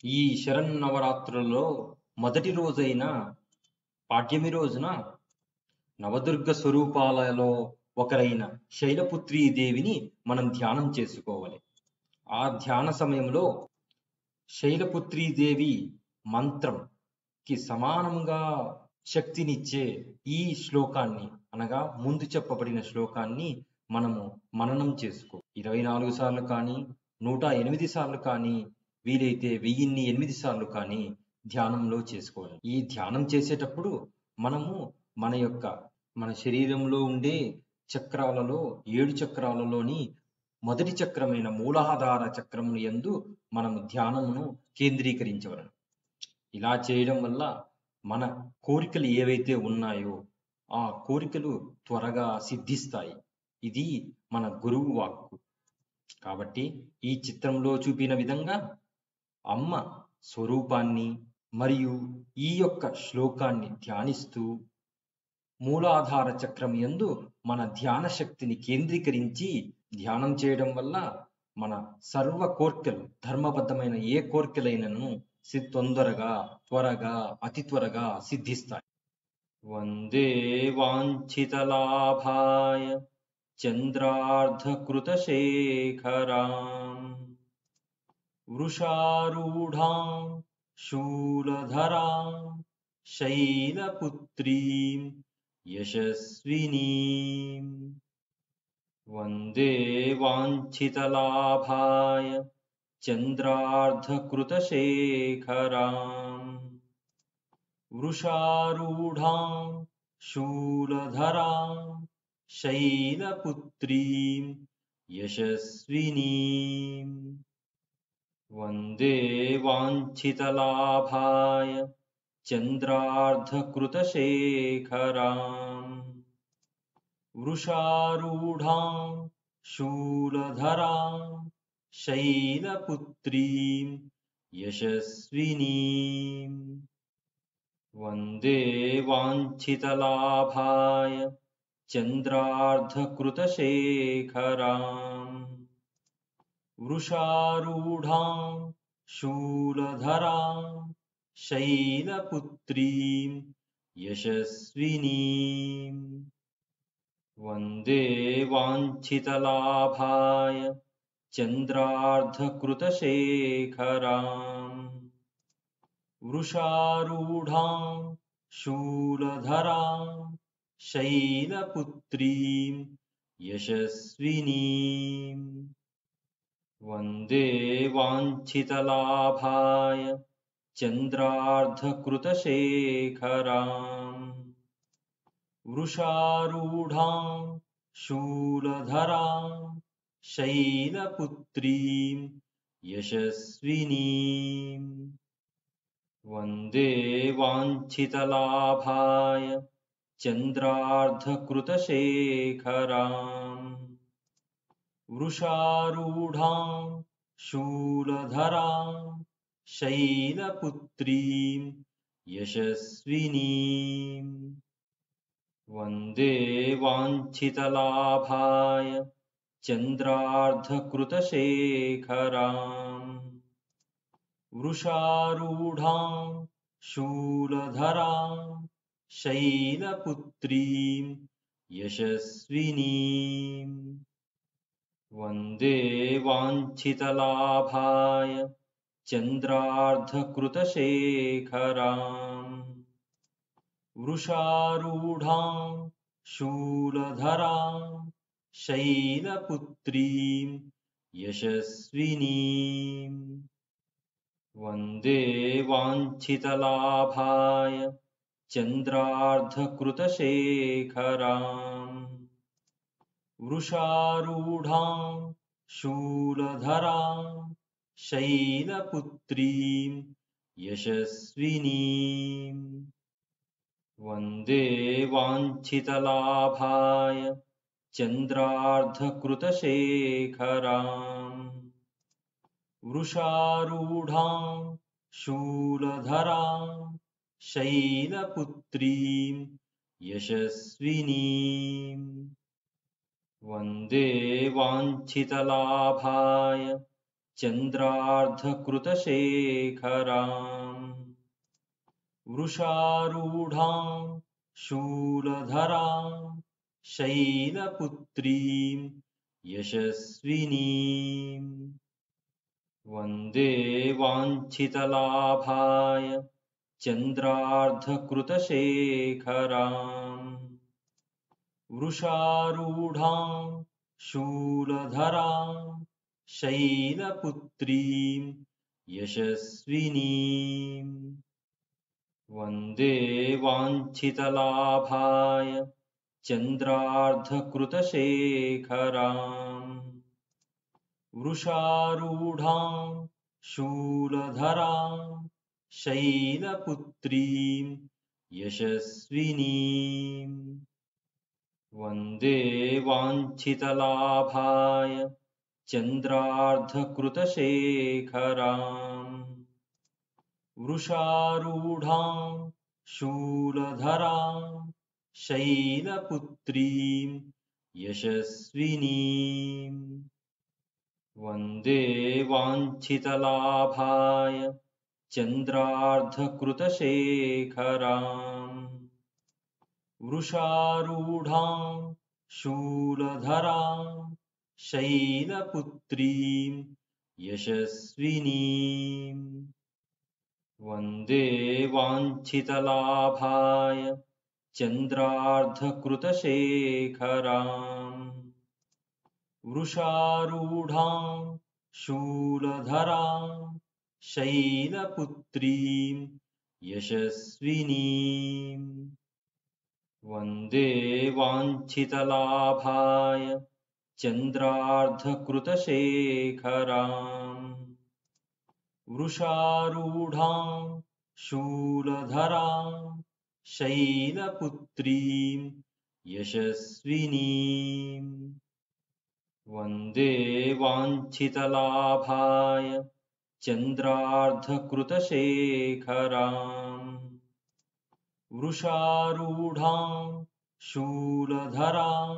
ఈ శరన్నవరాత్రులలో మొదటి రోజైన పాడ్యమి రోజున నవదుర్గ స్వరూపాలలో ఒకరైన శైలపుత్రీ దేవిని మనం ధ్యానం చేసుకోవాలి. ఆ ధ్యాన సమయంలో శైలపుత్రీ దేవి మంత్రంకి సమానంగా శక్తినిచ్చే ఈ శ్లోకాన్ని అనగా ముందు చెప్పబడిన శ్లోకాన్ని మనము మననం చేసుకో 24 సార్లు కానీ 108 సార్లు కానీ వీలైతే 1008 సార్లు కానీ ధ్యానంలో చేసుకోవాలి. ఈ ధ్యానం చేసేటప్పుడు మనము మన శరీరంలో ఉండే చక్రాలలో 7 చక్రాలలోని మొదటి చక్రమైన మూలాధార చక్రమును యందు మనము ధ్యానమును కేంద్రీకరించవలను. ఇలా చేయడం వల్ల మన కోరికలు ఏవైతే ఉన్నాయో ఆ కోరికలు త్వరగా సిద్ధిస్తాయి. ఇది మన గురువు వాక్కు. కాబట్టి ఈ చిత్రంలో చూపిన విధంగా అమ్మ స్వరూపాన్ని మరియు ఈ యొక్క శ్లోకాన్ని ధ్యానిస్తూ మూలాధార చక్రం యందు మన ధ్యాన శక్తిని కేంద్రీకరించి ధ్యానం చేయడం వల్ల మన సర్వ కోర్కెలు ధర్మబద్ధమైన ఏ కోర్కెలైనను తొందరగా త్వరగా అతి త్వరగా సిద్ధిస్తాయి. వందే వాంఛితలాభాయ చంద్రార్ధకృతశేఖరాం వృషారూఢాం శూలధరాం శైలపుత్రీం యశస్వినీం. వందే వాంఛితలాభాయ చంద్రార్ధకృతశేఖరాం వృషారూఢాం శూలధరాం శైలపుత్రీం యశస్వినీం. వందే వాంఛితలాభాయ చంద్రార్ధకృతశేఖరాం వృషారూఢాం శూలధరాం శైలపుత్రీం యశస్వినీం. వందే వాంఛితలాభాయ చంద్రార్ధకృతశేఖరాం వృషారూఢాం శూలధరాం శైలపుత్రీం యశస్వినీం. వందే వాంఛితలాభాయ చంద్రార్ధకృతశేఖరాం వృషారూఢాం శూలధరాం శైలపుత్రీం యశస్వినీం. వందే వాంఛితలాభాయ చంద్రార్ధకృతశేఖరాం వృషారూఢాం శూలధరాం శైలపుత్రీం యశస్వినీం. వందే వాంఛితలాభాయ చంద్రార్ధకృతశేఖరాం వృషారూఢాం శూలధరాం శైలపుత్రీం యశస్వినీం. వందే వాంఛితలాభాయ చంద్రార్ధకృతశేఖరాం వృషారూఢాం శూలధరాం శైలపుత్రీం యశస్వినీం. వందే వాంఛితలాభాయ చంద్రార్ధకృతశేఖరాం వృషారూఢాం శూలధరాం శైలపుత్రీం యశస్వినీం. వందే వాంఛితలాభాయ చంద్రార్ధకృతశేఖరాం వృషారూఢాం శూలధరాం శైలపుత్రీం యశస్వినీం. వందే వాంఛితలాభాయ చంద్రార్ధకృతశేఖరాం వృషారూఢాం శూలధరాం శైలపుత్రీం యశస్వినీం. వందే వాంఛితలాభాయ चन्द्रार्धकृतशेखराम् वृषारूढां शूलधरां शैलपुत्रीं यशस्विनीं वन्दे वाञ्छितलाभाय चन्द्रार्धकृतशेखराम् वृषारूढां शूलधरां शैलपुत्रीं यशस्विनीं वन्दे वाञ्छितलाभाय चन्द्रार्धकृतशेखराम् वृषारूढां शूलधरां शैलपुत्रीं यशस्विनीं वन्दे वाञ्छितलाभाय चन्द्रार्धकृतशेखराम् वृषारूढां शूलधरां शैलपुत्रीं यशस्विनीं वन्दे वाञ्छितलाभाय चन्द्रार्धकृतशेखराम् वृषारूढां शूलधरां शैलपुत्रीं यशस्विनीं वन्दे वाञ्छितलाभाय चन्द्रार्धकृतशेखराम् वृषारूढां शूलधरां शैलपुत्रीं यशस्विनीं वन्दे वाञ्छितलाभाय चन्द्रार्धकृतशेखराम् वृषारूढां शूलधरां शैलपुत्रीं यशस्विनीं वन्दे वाञ्छितलाभाय चन्द्रार्धकृतशेखराम् वृषारूढां शूलधरां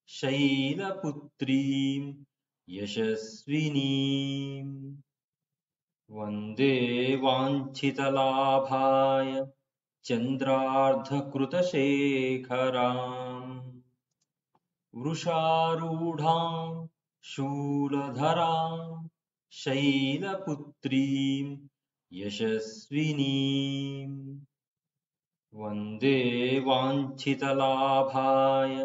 शैलपुत्रीं यशस्विनीं वन्दे वाञ्छितलाभाय चन्द्रार्धकृतशेखराम् वृषारूढां शूलधरां शैलपुत्रीं यशस्विनीं वन्दे वाञ्छितलाभाय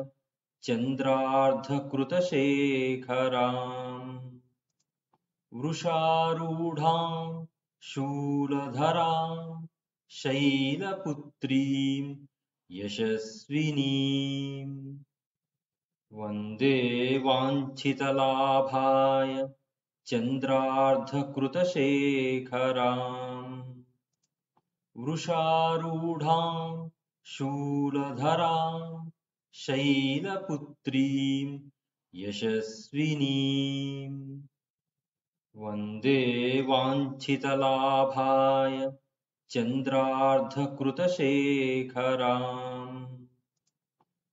चन्द्रार्धकृतशेखराम् वृषारूढां शूलधरां शैलपुत्रीं यशस्विनीं वन्दे वाञ्छितलाभाय चन्द्रार्धकृतशेखराम् वृषारूढां शूलधरां शैलपुत्रीं यशस्विनीं वन्दे वाञ्छितलाभाय चन्द्रार्धकृतशेखराम्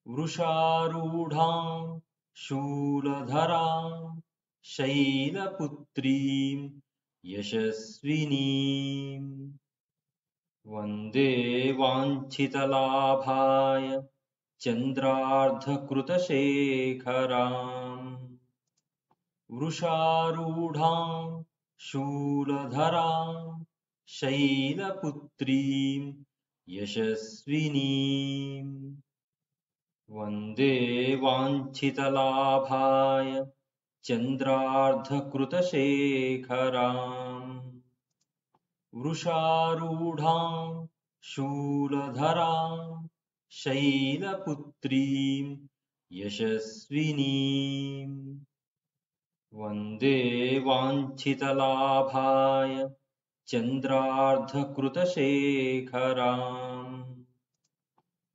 वृषारूढां शूलधरां शैलपुत्रीं यशस्विनीं वन्दे वाञ्छितलाभाय चन्द्रार्धकृतशेखराम् वृषारूढां शूलधरां शैलपुत्रीं यशस्विनीं वन्दे वाञ्छितलाभाय चन्द्रार्धकृतशेखराम् वृषारूढां शूलधरां शैलपुत्रीं यशस्विनीं वन्दे वाञ्छितलाभाय चन्द्रार्धकृतशेखराम्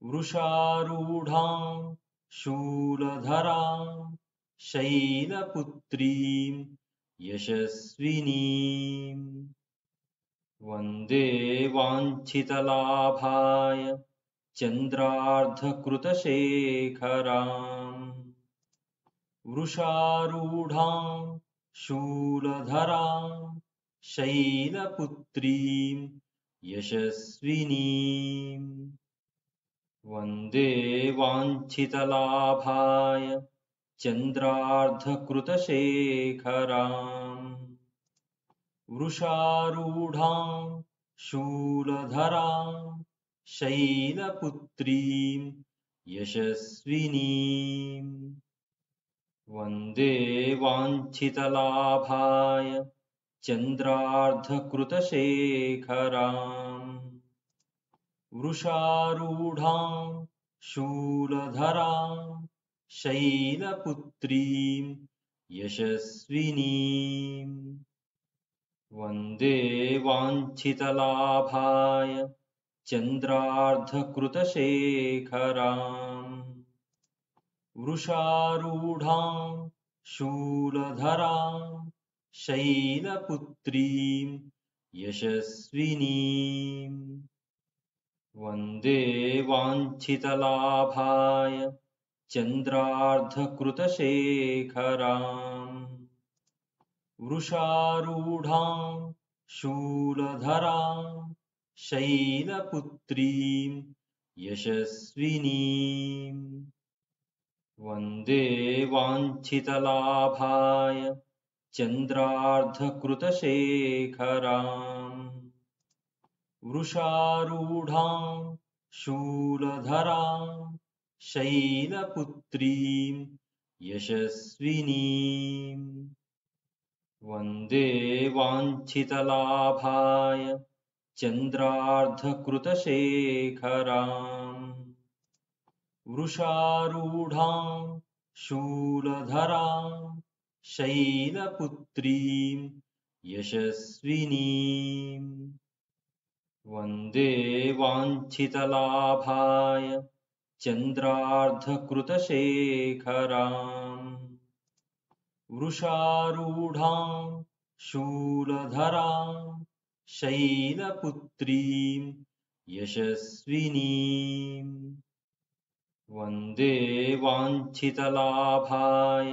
वृषारूढां शूलधरां शैलपुत्रीं यशस्विनीं वन्दे वाञ्छितलाभाय चन्द्रार्धकृतशेखराम् वृषारूढां शूलधरां शैलपुत्रीं यशस्विनीं वन्दे वाञ्छितलाभाय चन्द्रार्धकृतशेखराम् वृषारूढां शूलधरां शैलपुत्रीं यशस्विनीं वन्दे वाञ्छितलाभाय चन्द्रार्धकृतशेखराम् वृषारूढां शूलधरां शैलपुत्रीं यशस्विनीं वन्दे वाञ्छितलाभाय चन्द्रार्धकृतशेखराम् वृषारूढां शूलधरां शैलपुत्रीं यशस्विनीं वन्दे वाञ्छितलाभाय चन्द्रार्धकृतशेखराम् वृषारूढां शूलधरां शैलपुत्रीं यशस्विनीं वन्दे वाञ्छितलाभाय चन्द्रार्धकृतशेखराम् वृषारूढां शूलधरां शैलपुत्रीं यशस्विनीं वन्दे वाञ्छितलाभाय चन्द्रार्धकृतशेखराम् वृषारूढां शूलधरां शैलपुत्रीं यशस्विनीं वन्दे वाञ्छितलाभाय चन्द्रार्धकृतशेखराम् वृषारूढां शूलधरां शैलपुत्रीं यशस्विनीं वन्दे वाञ्छितलाभाय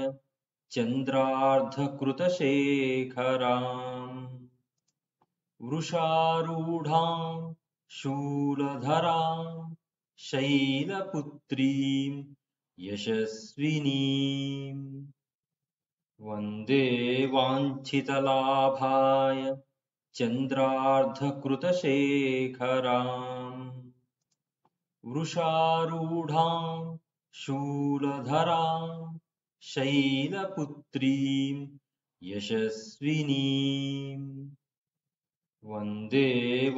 चन्द्रार्धकृतशेखराम् वृषारूढां शूलधरां शैलपुत्रीं यशस्विनीं वन्दे वाञ्छितलाभाय चन्द्रार्धकृतशेखराम् वृषारूढां शूलधरां शैलपुत्रीं यशस्विनीं वन्दे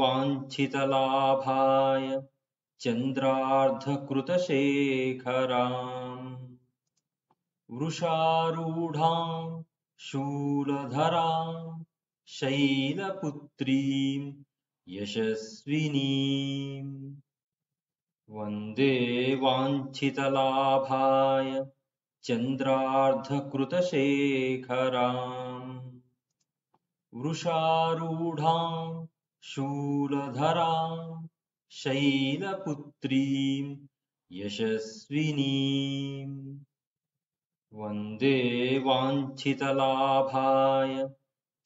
वाञ्छितलाभाय चन्द्रार्धकृतशेखराम् वृषारूढां शूलधरां शैलपुत्रीं यशस्विनीं वन्दे वाञ्छितलाभाय चन्द्रार्धकृतशेखराम् वृषारूढां शूलधरां शैलपुत्रीं यशस्विनीं वन्दे वाञ्छितलाभाय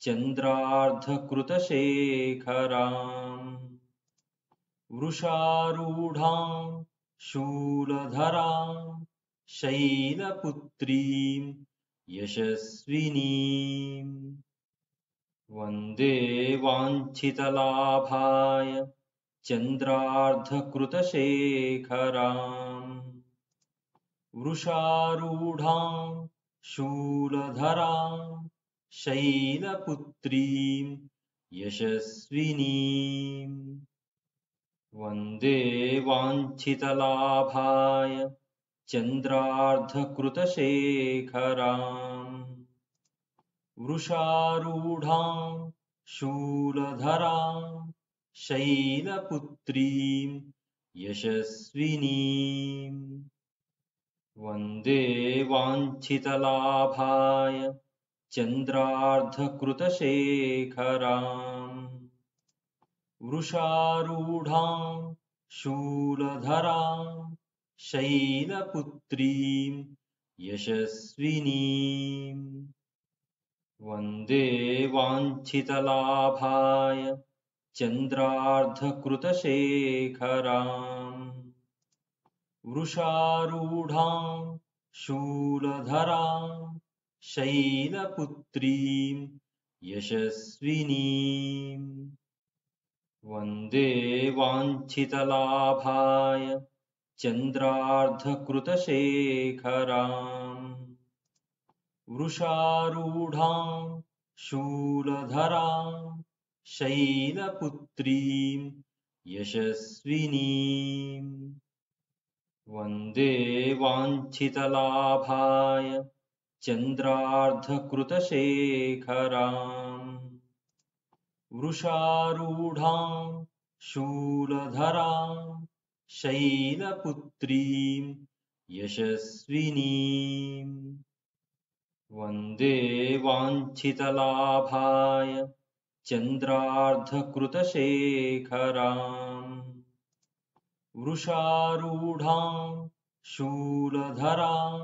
चन्द्रार्धकृतशेखराम् वृषारूढां शूलधरां शैलपुत्रीं यशस्विनीं वन्दे वाञ्छितलाभाय चन्द्रार्धकृतशेखराम् वृषारूढां शूलधरां शैलपुत्रीं यशस्विनीं वन्दे वाञ्छितलाभाय चन्द्रार्धकृतशेखराम् वृषारूढां शूलधरां शैलपुत्रीं यशस्विनीं वन्दे वाञ्छितलाभाय चन्द्रार्धकृतशेखराम् वृषारूढां शूलधरां शैलपुत्रीं यशस्विनीं वन्दे वाञ्छितलाभाय चन्द्रार्धकृतशेखराम् वृषारूढां शूलधरां शैलपुत्रीं यशस्विनीम् वन्दे वाञ्छितलाभाय चन्द्रार्धकृतशेखराम् वृषारूढां शूलधरां शैलपुत्रीं यशस्विनीम् वन्दे वाञ्छितलाभाय चन्द्रार्धकृतशेखराम् वृषारूढां शूलधरां शैलपुत्रीं यशस्विनीम् वन्दे वाञ्छितलाभाय चन्द्रार्धकृतशेखराम् वृषारूढां शूलधरां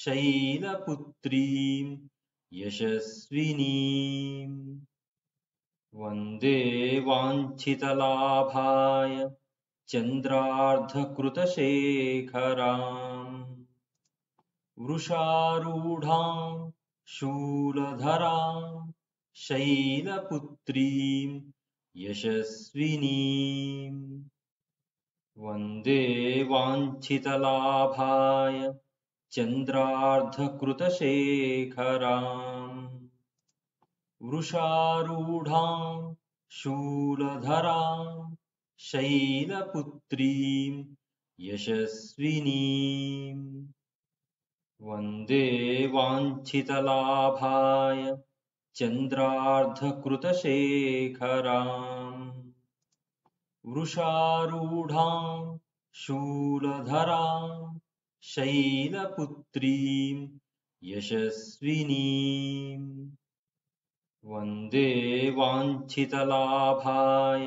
शैलपुत्रीं यशस्विनीम् वन्दे वाञ्छितलाभाय चन्द्रार्धकृतशेखराम् वृषारूढां शूलधरां शैलपुत्रीं यशस्विनीम् वन्दे वाञ्छितलाभाय चन्द्रार्धकृतशेखराम् वृषारूढां शूलधरां शैलपुत्रीं यशस्विनीम् वन्दे वाञ्छितलाभाय चन्द्रार्धकृतशेखराम् वृषारूढां शूलधरां शैलपुत्रीं यशस्विनीम् वन्दे वाञ्छितलाभाय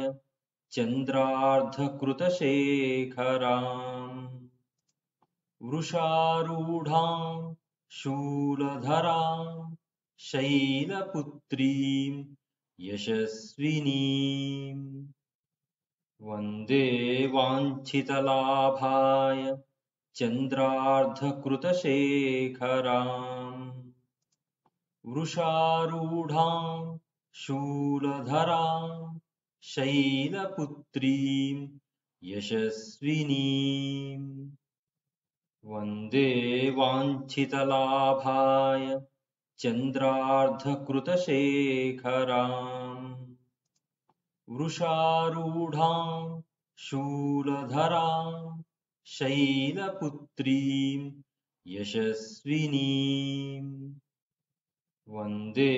चन्द्रार्धकृतशेखराम् वृषारूढां शूलधरां शैलपुत्रीं यशस्विनीम् वन्दे वाञ्छितलाभाय चन्द्रार्धकृतशेखराम् वृषारूढां शूलधरां शैलपुत्रीं यशस्विनीम् वन्दे वाञ्छितलाभाय चन्द्रार्धकृतशेखराम् वृषारूढां शूलधरां शैलपुत्रीं यशस्विनीम् वन्दे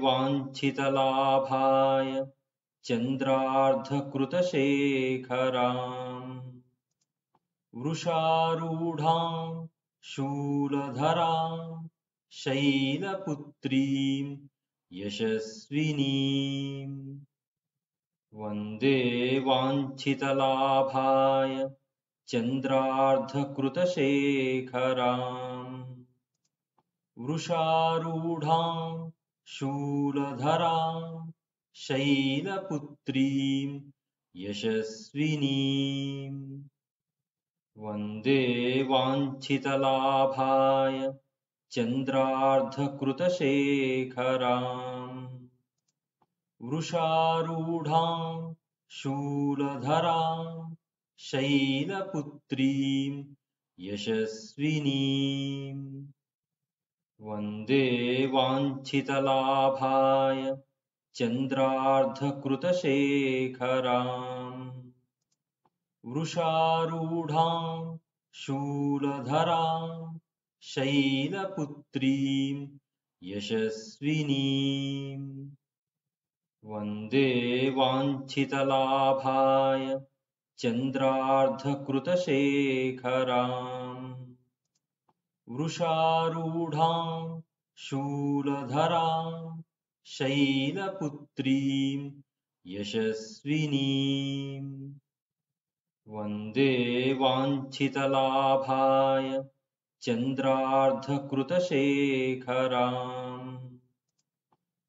वाञ्छितलाभाय चन्द्रार्धकृतशेखराम् वृषारूढां शूलधरां शैलपुत्रीं यशस्विनीम् वन्दे वाञ्छितलाभाय चन्द्रार्धकृतशेखराम् वृषारूढां शूलधरां शैलपुत्रीं यशस्विनीम् वन्दे वाञ्छितलाभाय चन्द्रार्धकृतशेखराम् वृषारूढां शूलधरां शैलपुत्रीं यशस्विनीम् वन्दे वाञ्छितलाभाय चन्द्रार्धकृतशेखराम् वृषारूढां शूलधरां शैलपुत्रीं यशस्विनीम् वन्दे वाञ्छितलाभाय चन्द्रार्धकृतशेखराम् वृषारूढां शूलधरां शैलपुत्रीं यशस्विनीम् वन्दे वाञ्छितलाभाय चन्द्रार्धकृतशेखराम्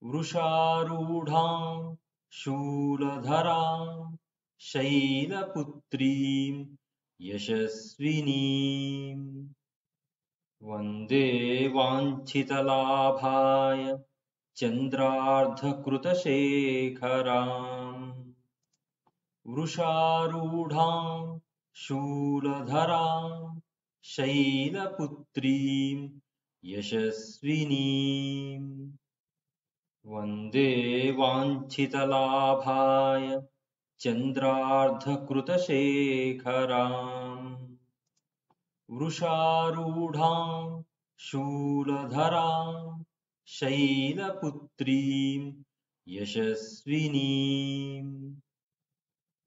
वृषारूढां शूलधरां शैलपुत्रीं यशस्विनीं वन्दे वाञ्छितलाभाय चन्द्रार्धकृतशेखराम् वृषारूढां शूलधरां शैलपुत्रीं यशस्विनीं वन्दे वाञ्छितलाभाय चन्द्रार्धकृतशेखराम् वृषारूढां शूलधरां शैलपुत्रीं यशस्विनीं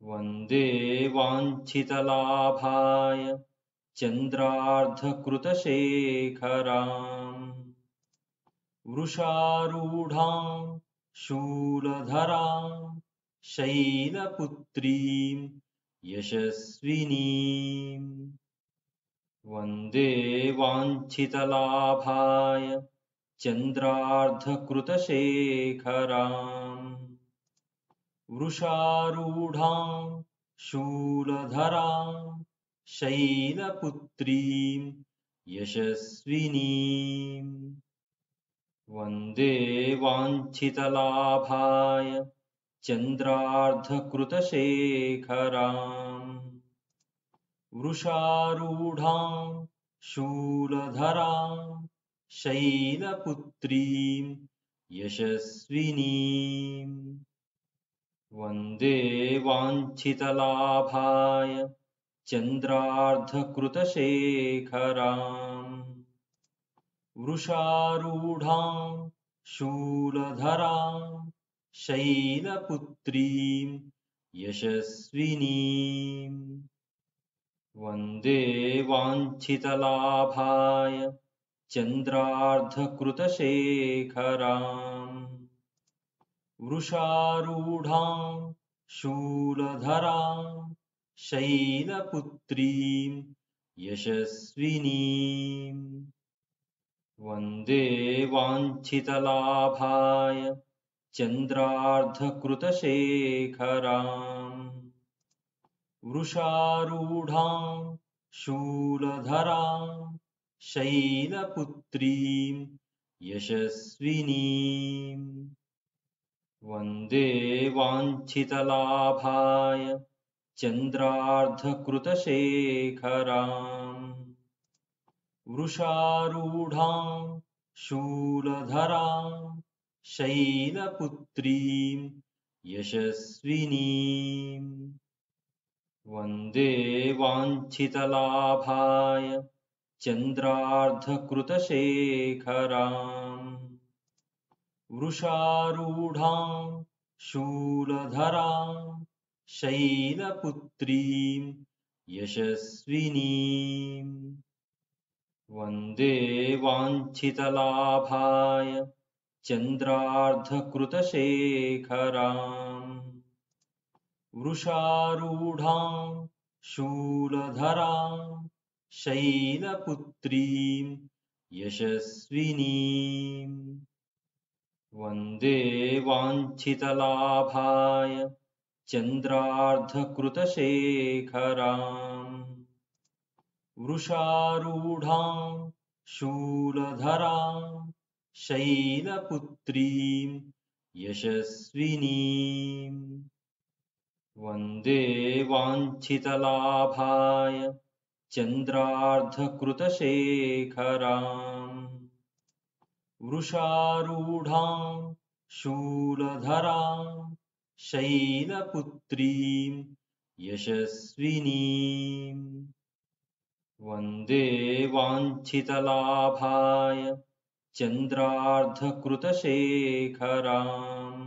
वन्दे वाञ्छितलाभाय चन्द्रार्धकृतशेखराम् वृषारूढां शूलधरां शैलपुत्रीं यशस्विनीं वन्दे वाञ्छितलाभाय चन्द्रार्धकृतशेखराम् वृषारूढां शूलधरां शैलपुत्रीं यशस्विनीं वन्दे वाञ्छितलाभाय चन्द्रार्धकृतशेखराम् वृषारूढां शूलधरां शैलपुत्रीं यशस्विनीं वन्दे वाञ्छितलाभाय चन्द्रार्धकृतशेखराम् वृषारूढां शूलधरां शैलपुत्रीं यशस्विनीं वन्दे वाञ्छितलाभाय चन्द्रार्धकृतशेखराम् वृषारूढां शूलधरां शैलपुत्रीं यशस्विनीं वन्दे वाञ्छितलाभाय चन्द्रार्धकृतशेखराम् वृषारूढां शूलधरां शैलपुत्रीं यशस्विनीं वन्दे वाञ्छितलाभाय चन्द्रार्धकृतशेखराम् वृषारूढां शूलधरां शैलपुत्रीं यशस्विनीं वन्दे वाञ्छितलाभाय चन्द्रार्धकृतशेखराम् वृषारूढां शूलधरां शैलपुत्रीं यशस्विनीं वन्दे वाञ्छितलाभाय चन्द्रार्धकृतशेखराम् वृषारूढां शूलधरां शैलपुत्रीं यशस्विनीं वन्दे वाञ्छितलाभाय चन्द्रार्धकृतशेखराम् वृषारूढां शूलधरां शैलपुत्रीं यशस्विनीं वन्दे वाञ्छितलाभाय चन्द्रार्धकृतशेखराम् वृषारूढां शूलधरां शैलपुत्रीं यशस्विनीं वन्दे वाञ्छितलाभाय चन्द्रार्धकृतशेखराम्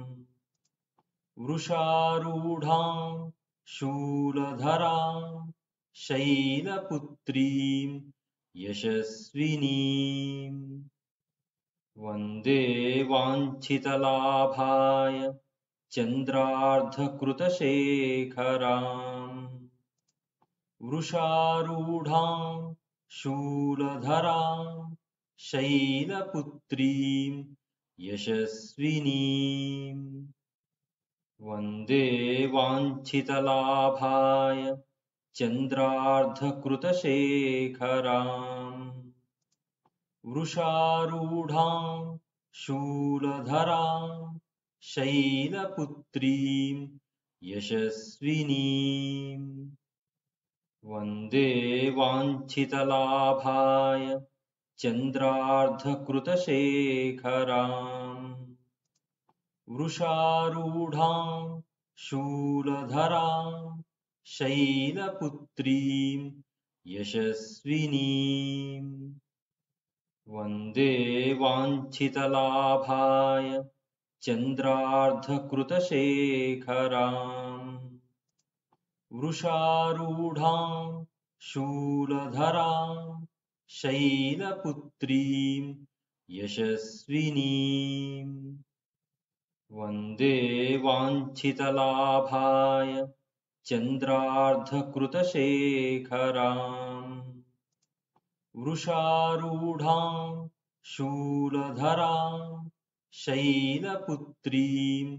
वृषारूढां शूलधरां शैलपुत्रीं यशस्विनीं वन्दे वाञ्छितलाभाय चन्द्रार्धकृतशेखराम् वृषारूढां शूलधरां शैलपुत्रीं यशस्विनीम् वन्दे वाञ्छितलाभाय चन्द्रार्धकृतशेखराम् वृषारूढां शूलधरां शैलपुत्रीं यशस्विनीम् वन्दे वाञ्छितलाभाय चन्द्रार्धकृतशेखराम् वृषारूढां शूलधरां शैलपुत्रीं यशस्विनीम् वन्दे वाञ्छितलाभाय चन्द्रार्धकृतशेखराम् वृषारूढां शूलधरां शैलपुत्रीं यशस्विनीम् वन्दे वाञ्छितलाभाय चन्द्रार्धकृतशेखराम् वृषारूढां शूलधरां शैलपुत्रीं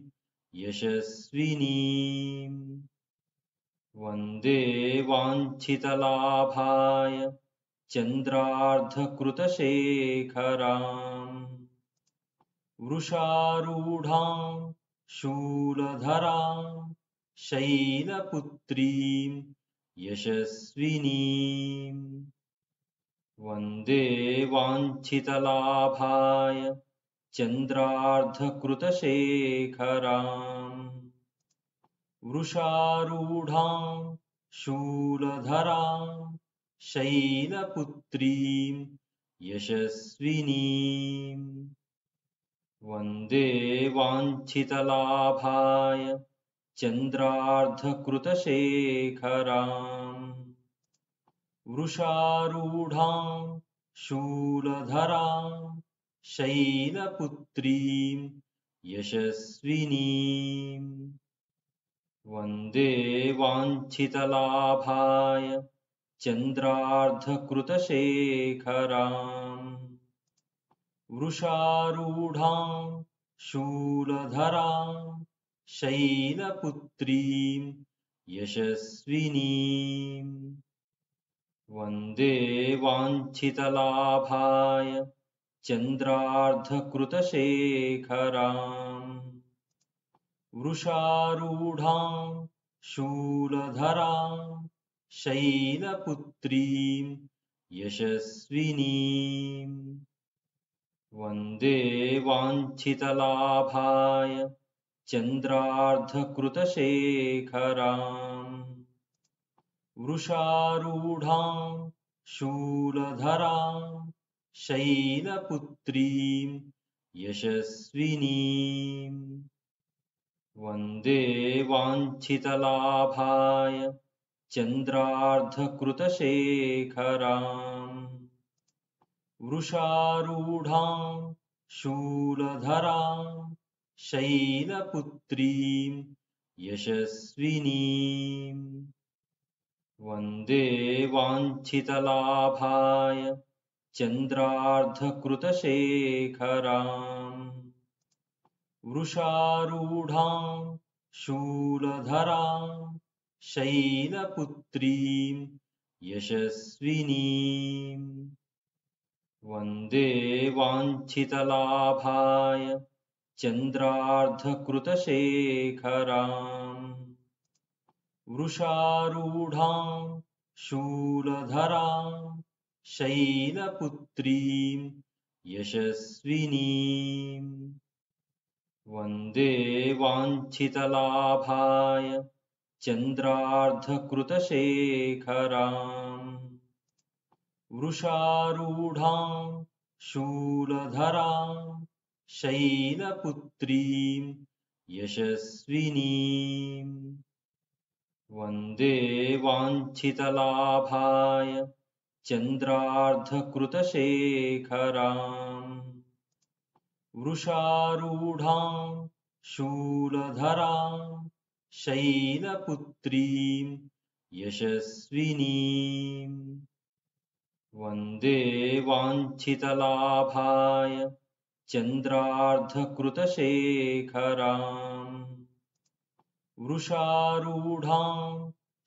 यशस्विनीम् वन्दे वाञ्छितलाभाय चन्द्रार्धकृतशेखराम् वृषारूढां शूलधरां शैलपुत्रीं यशस्विनीम् वन्दे वाञ्छितलाभाय चन्द्रार्धकृतशेखराम् वृषारूढां शूलधरां शैलपुत्रीं यशस्विनीम् वन्दे वाञ्छितलाभाय चन्द्रार्धकृतशेखराम् वृषारूढां शूलधरां शैलपुत्रीं यशस्विनीम् वन्दे वाञ्छितलाभाय चन्द्रार्धकृतशेखराम् वृषारूढां शूलधरां शैलपुत्रीं यशस्विनीम् वन्दे वाञ्छितलाभाय चन्द्रार्धकृतशेखराम् वृषारूढां शूलधरां शैलपुत्रीं यशस्विनीम् वन्दे वाञ्छितलाभाय चन्द्रार्धकृतशेखराम् वृषारूढां शूलधरां शैलपुत्रीं यशस्विनीम् वन्दे वाञ्छितलाभाय चन्द्रार्धकृतशेखराम् वृषारूढां शूलधरां शैलपुत्रीं यशस्विनीम् वन्दे वाञ्छितलाभाय चन्द्रार्धकृतशेखराम् वृषारूढां शूलधरां शैलपुत्रीं यशस्विनीम् वन्दे वाञ्छितलाभाय चन्द्रार्धकृतशेखराम् वृषारूढां शूलधरां शैलपुत्रीं यशस्विनीम् वन्दे वाञ्छितलाभाय चन्द्रार्धकृतशेखराम् वृषारूढां शूलधरां शैलपुत्रीं यशस्विनीम् वन्दे वाञ्छितलाभाय चन्द्रार्धकृतशेखराम् वृषारूढां शूलधरां शैलपुत्रीं यशस्विनीम् वन्दे वाञ्छितलाभाय चन्द्रार्धकृतशेखराम् वृषारूढां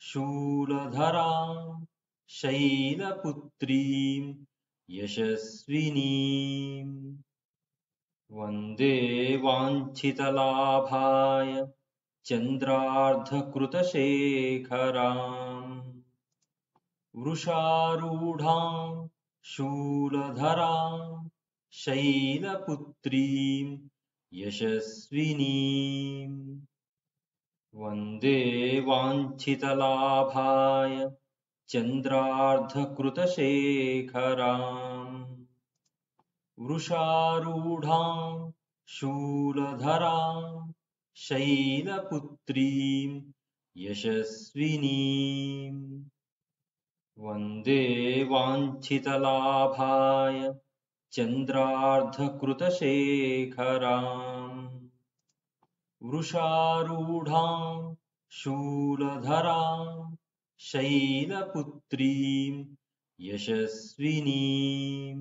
शूलधरां शैलपुत्रीं यशस्विनीं वन्दे वाञ्छितलाभाय चन्द्रार्धकृतशेखराम् वृषारूढां शूलधरां शैलपुत्रीं यशस्विनीं वन्दे वाञ्छितलाभाय चन्द्रार्धकृतशेखराम् वृषारूढां शूलधरां शैलपुत्रीं यशस्विनीं वन्दे वाञ्छितलाभाय चन्द्रार्धकृतशेखराम् वृषारूढां शूलधरां शैलपुत्रीं यशस्विनीं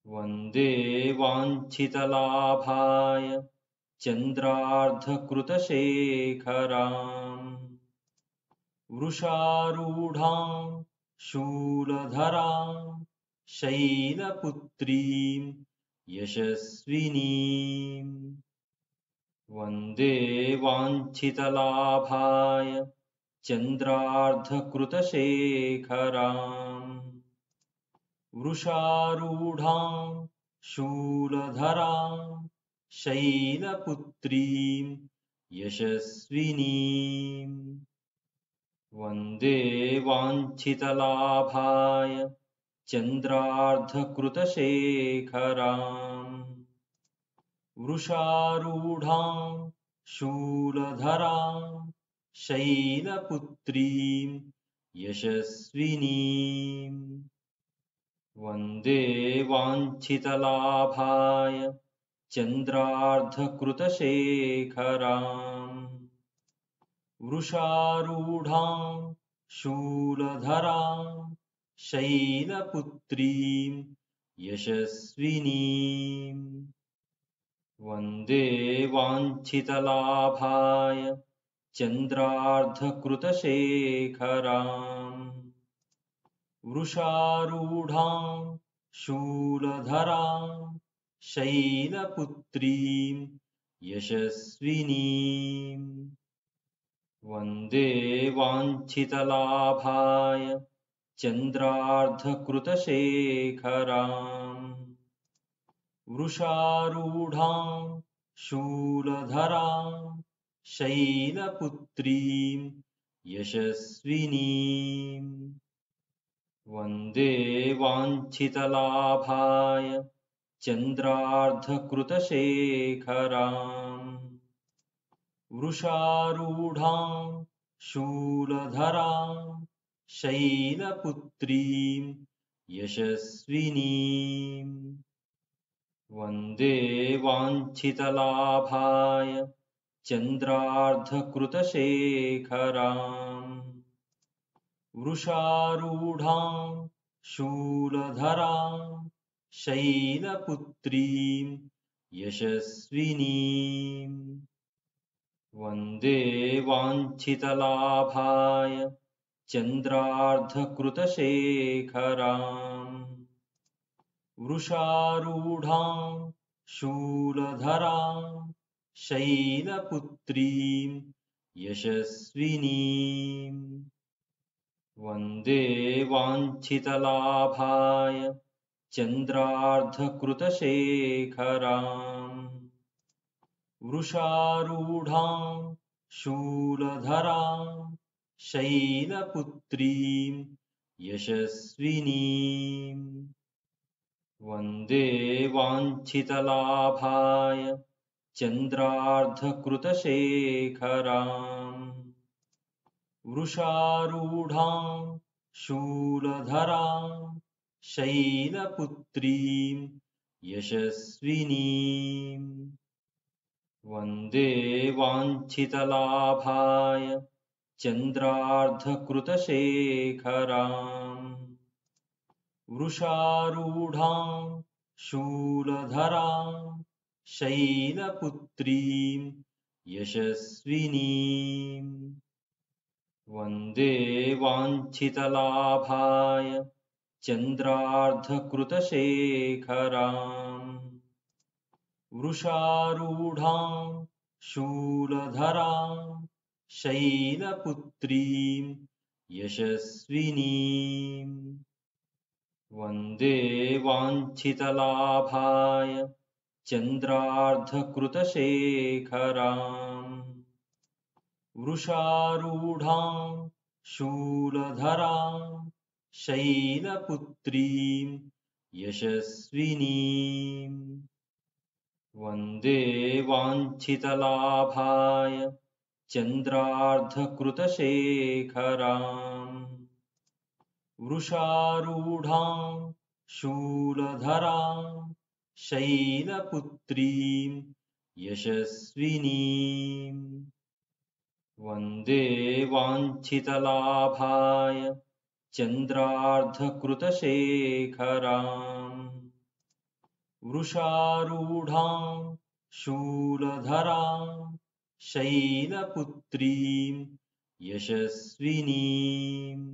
वन्दे वाञ्छितलाभाय चन्द्रार्धकृतशेखराम् वृषारूढां शूलधरां शैलपुत्रीं यशस्विनीं वन्दे वाञ्छितलाभाय चन्द्रार्धकृतशेखराम् वृषारूढां शूलधरां शैलपुत्रीं यशस्विनीं वन्दे वाञ्छितलाभाय चन्द्रार्धकृतशेखराम् वृषारूढां शूलधरां शैलपुत्रीं यशस्विनीं वन्दे वाञ्छितलाभाय चन्द्रार्धकृतशेखराम् वृषारूढां शूलधरां शैलपुत्रीं यशस्विनीं वन्दे वाञ्छितलाभाय चन्द्रार्धकृतशेखराम् वृषारूढां शूलधरां शैलपुत्रीं यशस्विनीं वन्दे वाञ्छितलाभाय चन्द्रार्धकृतशेखराम् वृषारूढां शूलधरां शैलपुत्रीं यशस्विनीं वन्दे वाञ्छितलाभाय चन्द्रार्धकृतशेखराम् वृषारूढां शूलधरां शैलपुत्रीं यशस्विनीं वन्दे वाञ्छितलाभाय चन्द्रार्धकृतशेखराम् वृषारूढां शूलधरां शैलपुत्रीं यशस्विनीं वन्दे वाञ्छितलाभाय चन्द्रार्धकृतशेखराम् वृषारूढां शूलधरां शैलपुत्रीं यशस्विनीं वन्दे वाञ्छितलाभाय चन्द्रार्धकृतशेखराम् वृषारूढां शूलधरां शैलपुत्रीं यशस्विनीं वन्दे वाञ्छितलाभाय चन्द्रार्धकृतशेखराम् वृषारूढां शूलधरां शैलपुत्रीं यशस्विनीं वन्दे वाञ्छितलाभाय चन्द्रार्धकृतशेखराम् वृषारूढां शूलधरां शैलपुत्रीं यशस्विनीम् वन्दे वाञ्छितलाभाय चन्द्रार्धकृतशेखराम् वृषारूढां शूलधरां शैलपुत्रीं यशस्विनीम् वन्दे वाञ्छितलाभाय चन्द्रार्धकृतशेखराम् वृषारूढां शूलधरां शैलपुत्रीं यशस्विनीम् वन्दे वाञ्छितलाभाय चन्द्रार्धकृतशेखराम् वृषारूढां शूलधरां शैलपुत्रीं यशस्विनीम् वन्दे वाञ्छितलाभाय चन्द्रार्धकृतशेखराम् वृषारूढां शूलधरां शैलपुत्रीं यशस्विनीम्